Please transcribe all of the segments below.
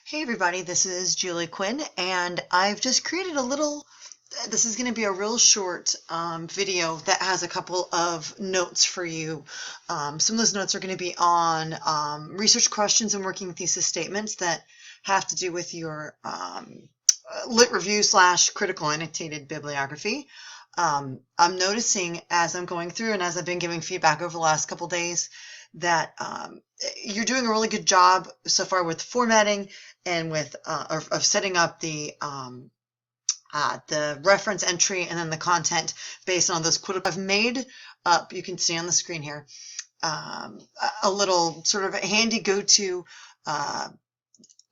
Hey everybody, this is Julie Quinn, and I've just created a little, this is going to be a real short video that has a couple of notes for you. Some of those notes are going to be on research questions and working thesis statements that have to do with your lit review / critical annotated bibliography. I'm noticing as I'm going through and as I've been giving feedback over the last couple days that you're doing a really good job so far with formatting and with of setting up the reference entry and then the content based on those quotes. I've made up, you can see on the screen here, a little sort of handy go-to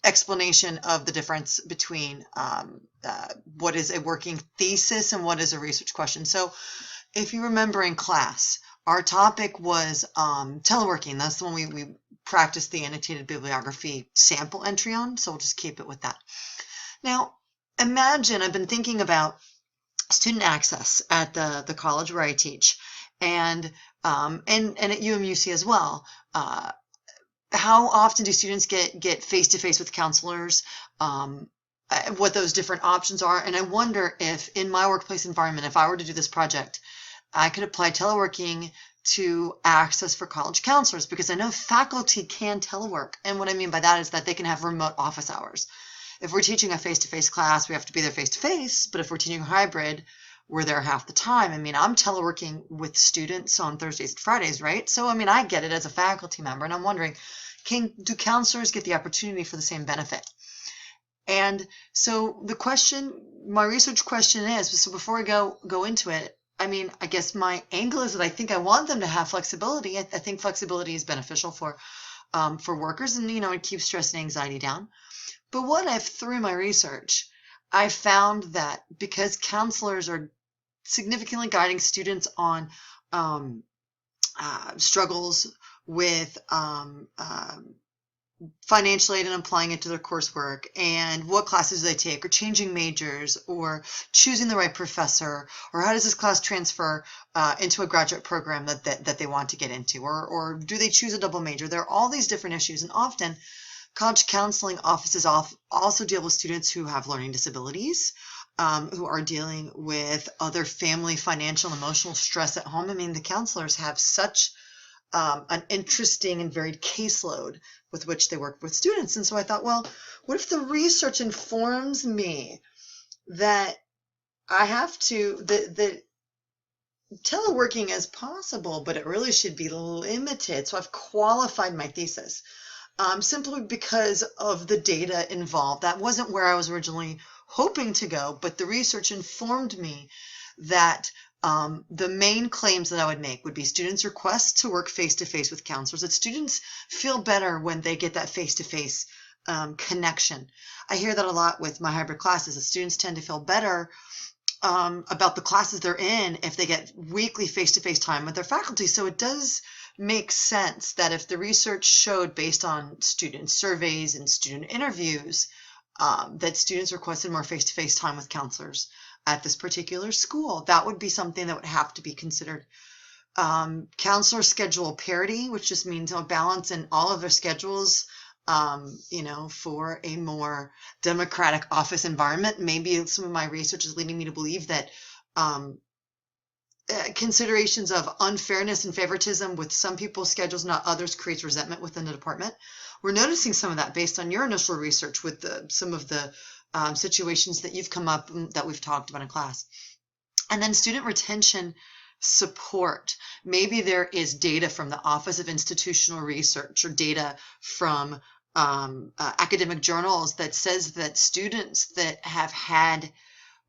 explanation of the difference between what is a working thesis and what is a research question. So if you remember in class, our topic was teleworking. That's the one we practiced the annotated bibliography sample entry on, so we'll just keep it with that. Now, imagine, I've been thinking about student access at the college where I teach, and at UMUC as well. How often do students get face-to-face with counselors? What those different options are, and I wonder if in my workplace environment, if I were to do this project, I could apply teleworking to access for college counselors, because I know faculty can telework. And what I mean by that is that they can have remote office hours. If we're teaching a face-to-face class, we have to be there face-to-face, but if we're teaching do we're there half the time. I mean, I'm teleworking with students on Thursdays and Fridays, right? So, I mean, I get it as a faculty member, and I'm wondering, do counselors get the opportunity for the same benefit? And so the question, my research question is, so before I go into it, I mean, I guess my angle is that I think I want them to have flexibility. I think flexibility is beneficial for workers, and it keeps stress and anxiety down. But what I've through my research, I found that because counselors are significantly guiding students on struggles with financial aid and applying it to their coursework, and what classes they take, or changing majors, or choosing the right professor, or how does this class transfer into a graduate program that they want to get into, or do they choose a double major? There are all these different issues, and often college counseling offices also deal with students who have learning disabilities, who are dealing with other family, financial, and emotional stress at home. I mean, the counselors have such an interesting and varied caseload with which they work with students. And so I thought, well, what if the research informs me that I have to, that teleworking is possible, but it really should be limited. So I've qualified my thesis simply because of the data involved. That wasn't where I was originally hoping to go, but the research informed me that the main claims that I would make would be students' requests to work face-to-face with counselors, that students feel better when they get that face-to-face connection. I hear that a lot with my hybrid classes, that students tend to feel better about the classes they're in if they get weekly face-to-face time with their faculty. So it does make sense that if the research showed, based on student surveys and student interviews, that students requested more face-to-face time with counselors at this particular school, that would be something that would have to be considered. Counselor schedule parity, which just means a balance in all of their schedules, for a more democratic office environment. Maybe some of my research is leading me to believe that considerations of unfairness and favoritism with some people's schedules, not others, creates resentment within the department. We're noticing some of that based on your initial research with some of the situations that you've come up that we've talked about in class. And then student retention support. Maybe there is data from the Office of Institutional Research or data from academic journals that says that students that have had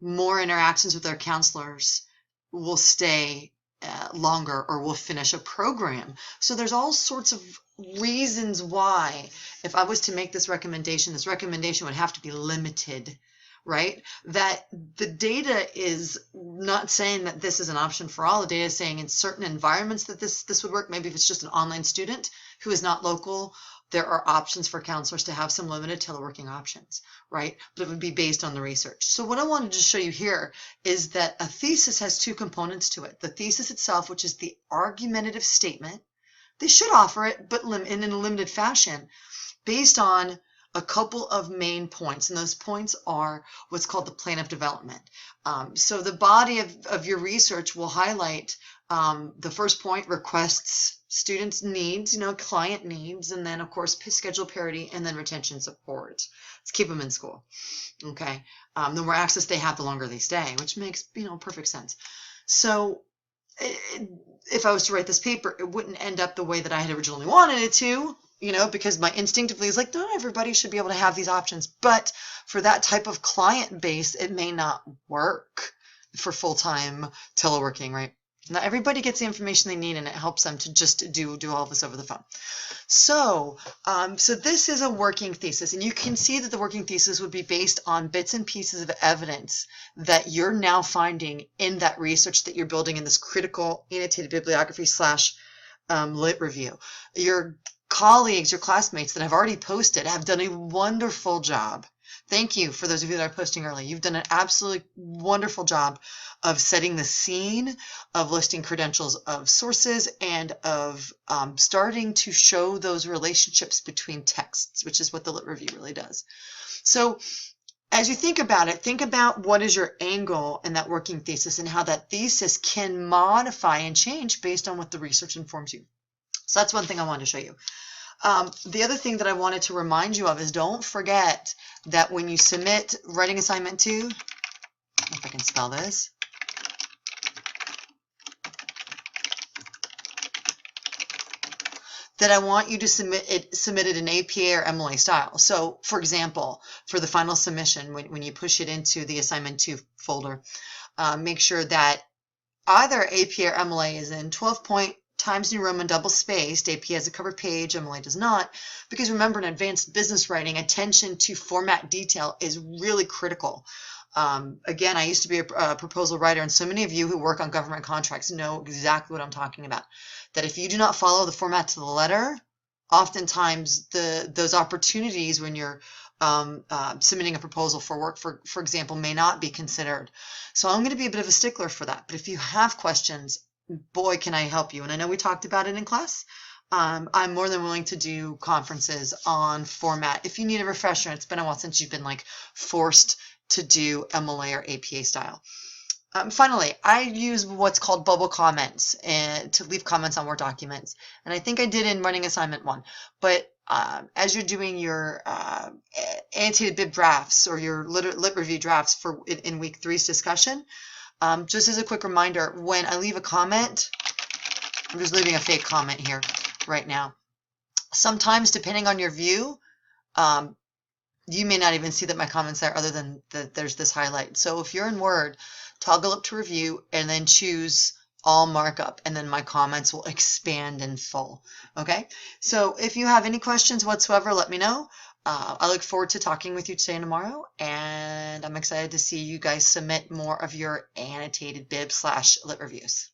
more interactions with their counselors will stay longer or will finish a program. So there's all sorts of reasons why, if I was to make this recommendation would have to be limited, right? That the data is not saying that this is an option for all. The data is saying in certain environments that this would work. Maybe if it's just an online student who is not local, there are options for counselors to have some limited teleworking options, right? But it would be based on the research. So what I wanted to show you here is that a thesis has two components to it. The thesis itself, which is the argumentative statement. They should offer it, but in a limited fashion, based on a couple of main points, and those points are what's called the plan of development. So the body of your research will highlight the first point, requests, students' needs, client needs, and then, of course, schedule parity, and then retention support. Let's keep them in school. Okay. The more access they have, the longer they stay, which makes, perfect sense. So if I was to write this paper, it wouldn't end up the way that I had originally wanted it to, because my instinctively is like, not everybody should be able to have these options. But for that type of client base, it may not work for full-time teleworking, right? Not everybody gets the information they need, and it helps them to just do all this over the phone. So this is a working thesis, and you can see that the working thesis would be based on bits and pieces of evidence that you're now finding in that research that you're building in this critical annotated bibliography / lit review. Your colleagues, your classmates that have already posted have done a wonderful job. Thank you for those of you that are posting early. You've done an absolutely wonderful job of setting the scene, of listing credentials of sources, and of starting to show those relationships between texts, which is what the lit review really does. So as you think about it, think about what is your angle in that working thesis and how that thesis can modify and change based on what the research informs you. So that's one thing I wanted to show you. The other thing that I wanted to remind you of is don't forget that when you submit writing assignment 2, if I can spell this, that I want you to submit it in APA or MLA style. So, for example, for the final submission, when you push it into the assignment 2 folder, make sure that either APA or MLA is in 12-point Times New Roman double spaced. AP has a cover page, MLA does not, because remember, in advanced business writing, attention to format detail is really critical. Again, I used to be a proposal writer, and so many of you who work on government contracts know exactly what I'm talking about. That if you do not follow the format to the letter, oftentimes those opportunities when you're submitting a proposal for work, for example, may not be considered. So I'm going to be a bit of a stickler for that. But if you have questions, boy, can I help you. And I know we talked about it in class. I'm more than willing to do conferences on format. If you need a refresher, it's been a while since you've been forced to do MLA or APA style. Finally, I use what's called bubble comments to leave comments on Word documents. And I think I did in running assignment 1. But as you're doing your annotated bib drafts or your lit review drafts in week 3's discussion, just as a quick reminder, when I leave a comment, I'm just leaving a fake comment here right now. Sometimes, depending on your view, you may not even see that my comment's there other than that there's this highlight. So if you're in Word, toggle up to review and then choose all markup, and then my comments will expand in full. Okay? So if you have any questions whatsoever, let me know. I look forward to talking with you today and tomorrow, and I'm excited to see you guys submit more of your annotated bib / lit reviews.